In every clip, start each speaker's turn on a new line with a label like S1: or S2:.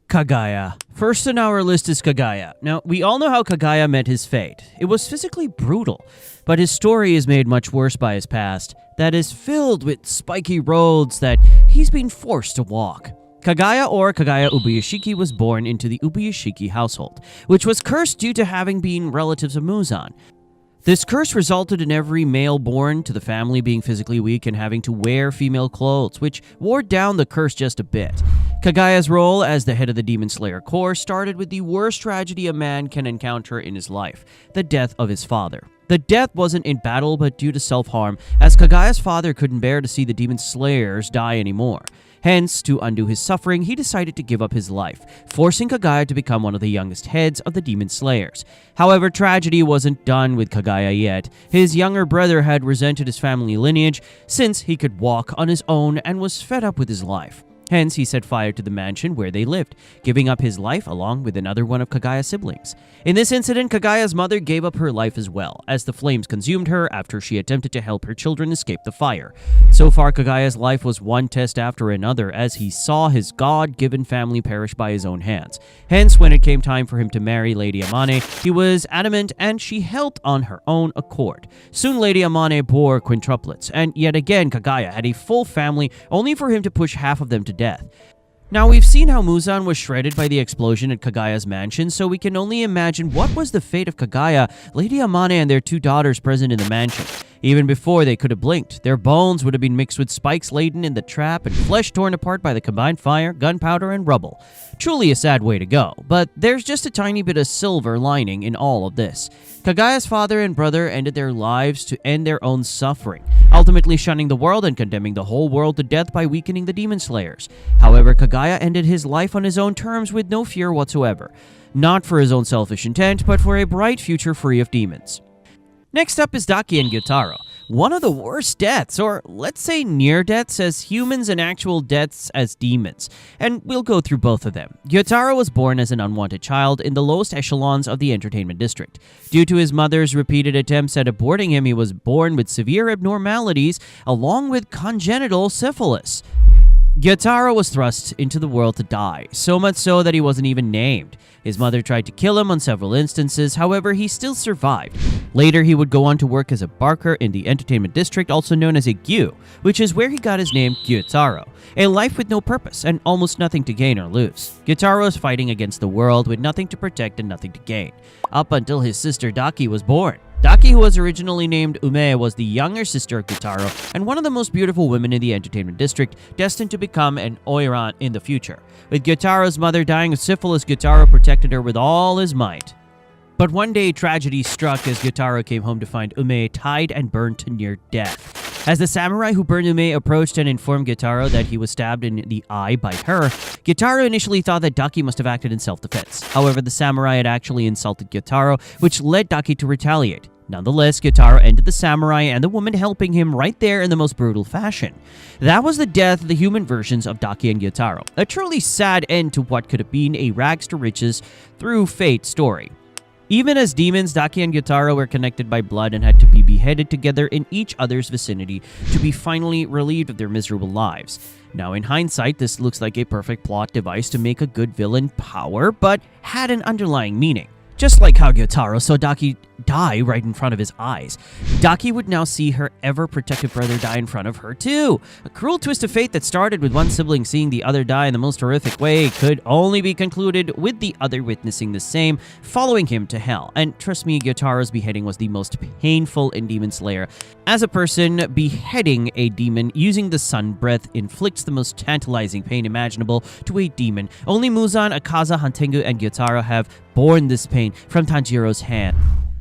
S1: Kagaya. First on our list is Kagaya. Now, we all know how Kagaya met his fate. It was physically brutal, but his story is made much worse by his past that is filled with spiky roads that he's been forced to walk. Kagaya, or Kagaya Ubuyashiki, was born into the Ubuyashiki household, which was cursed due to having been relatives of Muzan. This curse resulted in every male born to the family being physically weak and having to wear female clothes, which wore down the curse just a bit. Kagaya's role as the head of the Demon Slayer Corps started with the worst tragedy a man can encounter in his life, the death of his father. The death wasn't in battle but due to self-harm, as Kagaya's father couldn't bear to see the Demon Slayers die anymore. Hence, to undo his suffering, he decided to give up his life, forcing Kagaya to become one of the youngest heads of the Demon Slayers. However, tragedy wasn't done with Kagaya yet. His younger brother had resented his family lineage since he could walk on his own and was fed up with his life. Hence, he set fire to the mansion where they lived, giving up his life along with another one of Kagaya's siblings. In this incident, Kagaya's mother gave up her life as well, as the flames consumed her after she attempted to help her children escape the fire. So far, Kagaya's life was one test after another as he saw his God-given family perish by his own hands. Hence, when it came time for him to marry Lady Amane, he was adamant and she helped on her own accord. Soon, Lady Amane bore quintuplets, and yet again, Kagaya had a full family only for him to push half of them to death. Now, we've seen how Muzan was shredded by the explosion at Kagaya's mansion, so we can only imagine what was the fate of Kagaya, Lady Amane, and their two daughters present in the mansion. Even before they could have blinked, their bones would have been mixed with spikes laden in the trap and flesh torn apart by the combined fire, gunpowder, and rubble. Truly a sad way to go, but there's just a tiny bit of silver lining in all of this. Kagaya's father and brother ended their lives to end their own suffering, ultimately shunning the world and condemning the whole world to death by weakening the Demon Slayers. However, Kagaya ended his life on his own terms with no fear whatsoever. Not for his own selfish intent, but for a bright future free of demons. Next up is Daki and Gyutaro. One of the worst deaths, or let's say near deaths as humans and actual deaths as demons. And we'll go through both of them. Gyutaro was born as an unwanted child in the lowest echelons of the entertainment district. Due to his mother's repeated attempts at aborting him, he was born with severe abnormalities along with congenital syphilis. Gyutaro was thrust into the world to die, so much so that he wasn't even named. His mother tried to kill him on several instances, however, he still survived. Later, he would go on to work as a barker in the entertainment district, also known as a Gyu, which is where he got his name Gyutaro. A life with no purpose and almost nothing to gain or lose. Gyutaro is fighting against the world with nothing to protect and nothing to gain, up until his sister Daki was born. Daki, who was originally named Ume, was the younger sister of Gyutaro and one of the most beautiful women in the entertainment district, destined to become an Oiran in the future. With Gyutaro's mother dying of syphilis, Gyutaro protected her with all his might. But one day, tragedy struck as Gyutaro came home to find Ume tied and burned to near death. As the samurai who burned Ume approached and informed Gyutaro that he was stabbed in the eye by her, Gyutaro initially thought that Daki must have acted in self-defense. However, the samurai had actually insulted Gyutaro, which led Daki to retaliate. Nonetheless, Gyutaro ended the samurai and the woman helping him right there in the most brutal fashion. That was the death of the human versions of Daki and Gyutaro. A truly sad end to what could have been a rags to riches through fate story. Even as demons, Daki and Gyutaro were connected by blood and had to be beheaded together in each other's vicinity to be finally relieved of their miserable lives. Now, in hindsight, this looks like a perfect plot device to make a good villain power, but had an underlying meaning. Just like how Gyutaro saw Daki die right in front of his eyes, Daki would now see her ever-protective brother die in front of her too. A cruel twist of fate that started with one sibling seeing the other die in the most horrific way could only be concluded with the other witnessing the same, following him to hell. And trust me, Gyutaro's beheading was the most painful in Demon Slayer. As a person, beheading a demon using the sun breath inflicts the most tantalizing pain imaginable to a demon. Only Muzan, Akaza, Hantengu, and Gyutaro have borne this pain from Tanjiro's hand.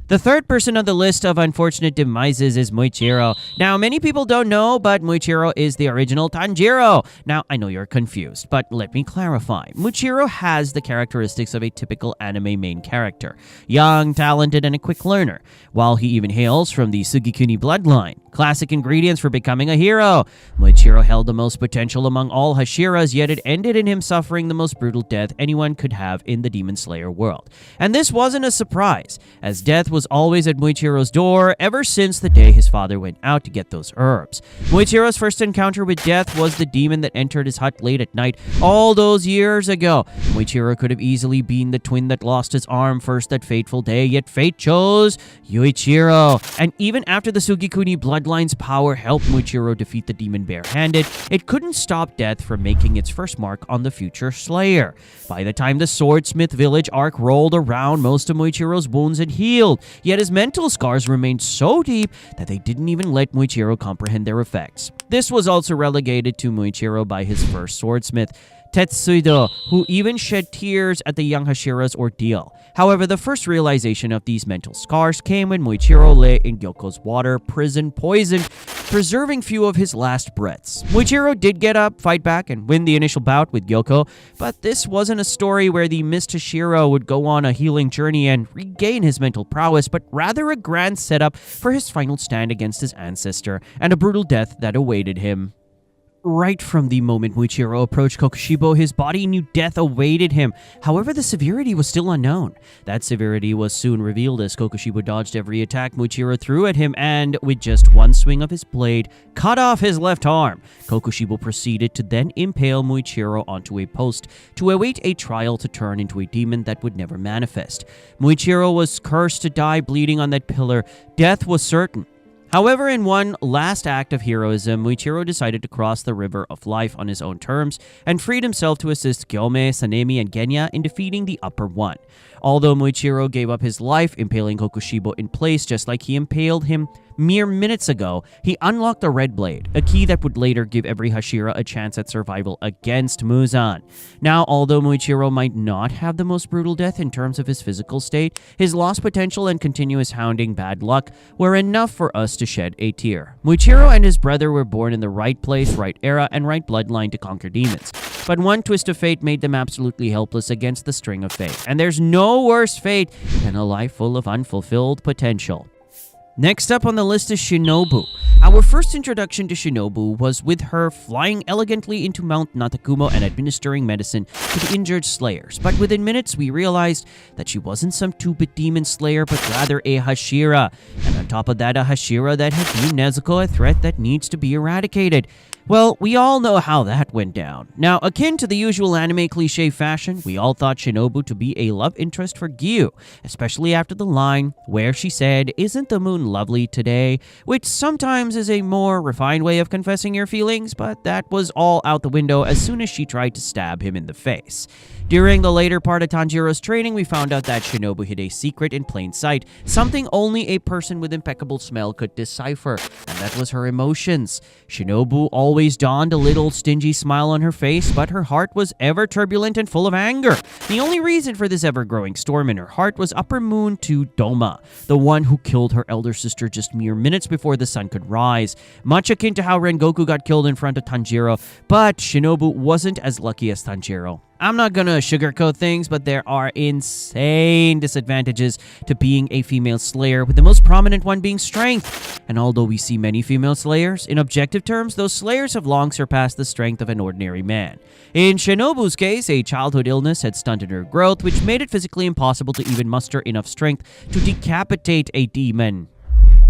S1: The third person on the list of unfortunate demises is Muichiro. Now, many people don't know, but Muichiro is the original Tanjiro. Now, I know you're confused, but let me clarify. Muichiro has the characteristics of a typical anime main character. Young, talented, and a quick learner. While he even hails from the Sugikuni bloodline. Classic ingredients for becoming a hero. Muichiro held the most potential among all Hashiras, yet it ended in him suffering the most brutal death anyone could have in the Demon Slayer world. And this wasn't a surprise, as death was was always at Muichiro's door ever since the day his father went out to get those herbs. Muichiro's first encounter with death was the demon that entered his hut late at night all those years ago. Muichiro could have easily been the twin that lost his arm first that fateful day, yet fate chose Yuichiro. And even after the Sugikuni bloodline's power helped Muichiro defeat the demon barehanded, it couldn't stop death from making its first mark on the future Slayer. By the time the Swordsmith Village arc rolled around, most of Muichiro's wounds had healed, yet his mental scars remained so deep that they didn't even let Muichiro comprehend their effects. This was also relegated to Muichiro by his first swordsmith, Tetsudo, who even shed tears at the young Hashira's ordeal. However, the first realization of these mental scars came when Muichiro lay in Gyoko's water prison poisoned, preserving few of his last breaths. Muichiro did get up, fight back, and win the initial bout with Gyoko, but this wasn't a story where the missed Hashira would go on a healing journey and regain his mental prowess, but rather a grand setup for his final stand against his ancestor and a brutal death that awaited him. Right from the moment Muichiro approached Kokushibo, his body knew death awaited him. However, the severity was still unknown. That severity was soon revealed as Kokushibo dodged every attack Muichiro threw at him and, with just one swing of his blade, cut off his left arm. Kokushibo proceeded to then impale Muichiro onto a post to await a trial to turn into a demon that would never manifest. Muichiro was cursed to die bleeding on that pillar. Death was certain. However, in one last act of heroism, Muichiro decided to cross the river of life on his own terms and freed himself to assist Gyome, Sanemi, and Genya in defeating the Upper One. Although Muichiro gave up his life, impaling Kokushibo in place just like he impaled him mere minutes ago, he unlocked the Red Blade, a key that would later give every Hashira a chance at survival against Muzan. Now, although Muichiro might not have the most brutal death in terms of his physical state, his lost potential and continuous hounding bad luck were enough for us to shed a tear. Muichiro and his brother were born in the right place, right era, and right bloodline to conquer demons. But one twist of fate made them absolutely helpless against the string of fate. And there's no worse fate than a life full of unfulfilled potential. Next up on the list is Shinobu. Our first introduction to Shinobu was with her flying elegantly into Mount Natakumo and administering medicine to the injured slayers. But within minutes, we realized that she wasn't some two-bit demon slayer, but rather a Hashira. And on top of that, a Hashira that had deemed Nezuko a threat that needs to be eradicated. Well, we all know how that went down. Now, akin to the usual anime cliche fashion, we all thought Shinobu to be a love interest for Gyu, especially after the line where she said, "Isn't the moon lovely today?" which sometimes is a more refined way of confessing your feelings, but that was all out the window as soon as she tried to stab him in the face. During the later part of Tanjiro's training, we found out that Shinobu hid a secret in plain sight, something only a person with impeccable smell could decipher, and that was her emotions. Shinobu always donned a little stingy smile on her face, but her heart was ever turbulent and full of anger. The only reason for this ever-growing storm in her heart was Upper Moon to Doma, the one who killed her elder sister just mere minutes before the sun could rise, much akin to how Rengoku got killed in front of Tanjiro, but Shinobu wasn't as lucky as Tanjiro. I'm not gonna sugarcoat things, but there are insane disadvantages to being a female slayer, with the most prominent one being strength. And although we see many female slayers, in objective terms, those slayers have long surpassed the strength of an ordinary man. In Shinobu's case, a childhood illness had stunted her growth, which made it physically impossible to even muster enough strength to decapitate a demon.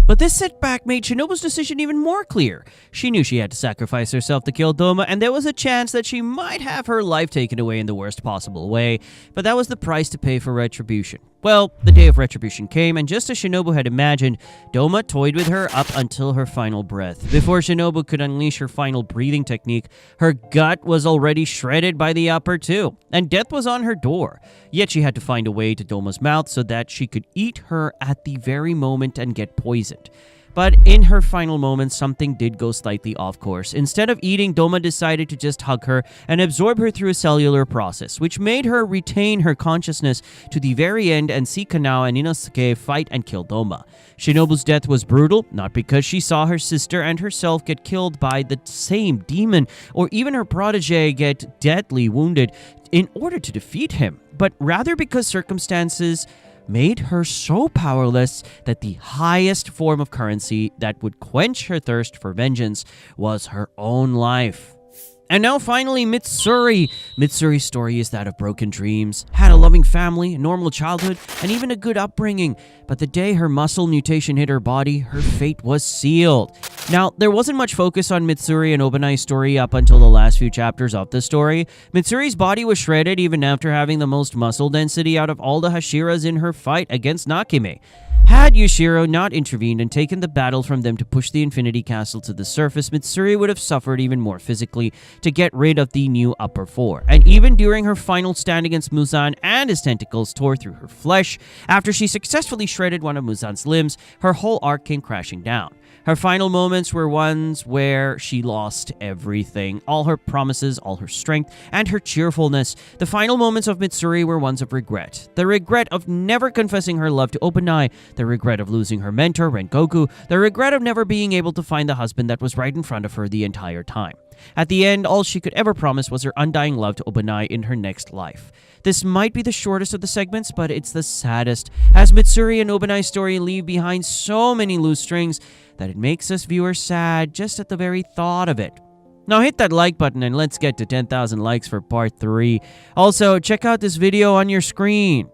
S1: But this setback made Shinobu's decision even more clear. She knew she had to sacrifice herself to kill Doma, and there was a chance that she might have her life taken away in the worst possible way, but that was the price to pay for retribution. Well, the day of retribution came, and just as Shinobu had imagined, Doma toyed with her up until her final breath. Before Shinobu could unleash her final breathing technique, her gut was already shredded by the Upper Two, and death was on her door. Yet she had to find a way to Doma's mouth so that she could eat her at the very moment and get poisoned. But in her final moments, something did go slightly off course. Instead of eating, Doma decided to just hug her and absorb her through a cellular process, which made her retain her consciousness to the very end and see Kanao and Inosuke fight and kill Doma. Shinobu's death was brutal, not because she saw her sister and herself get killed by the same demon, or even her protege get deadly wounded in order to defeat him, but rather because circumstances made her so powerless that the highest form of currency that would quench her thirst for vengeance was her own life. And now finally, Mitsuri. Mitsuri's story is that of broken dreams, had a loving family, a normal childhood, and even a good upbringing. But the day her muscle mutation hit her body, her fate was sealed. Now, there wasn't much focus on Mitsuri and Obanai's story up until the last few chapters of the story. Mitsuri's body was shredded even after having the most muscle density out of all the Hashiras in her fight against Nakime. Had Yushiro not intervened and taken the battle from them to push the Infinity Castle to the surface, Mitsuri would have suffered even more physically to get rid of the new upper four. And even during her final stand against Muzan and his tentacles tore through her flesh, after she successfully shredded one of Muzan's limbs, her whole arc came crashing down. Her final moments were ones where she lost everything, all her promises, all her strength, and her cheerfulness. The final moments of Mitsuri were ones of regret. The regret of never confessing her love to Obanai, the regret of losing her mentor, Rengoku, the regret of never being able to find the husband that was right in front of her the entire time. At the end, all she could ever promise was her undying love to Obanai in her next life. This might be the shortest of the segments, but it's the saddest, as Mitsuri and Obanai's story leave behind so many loose strings that it makes us viewers sad just at the very thought of it. Now hit that like button and let's get to 10,000 likes for part 3. Also, check out this video on your screen.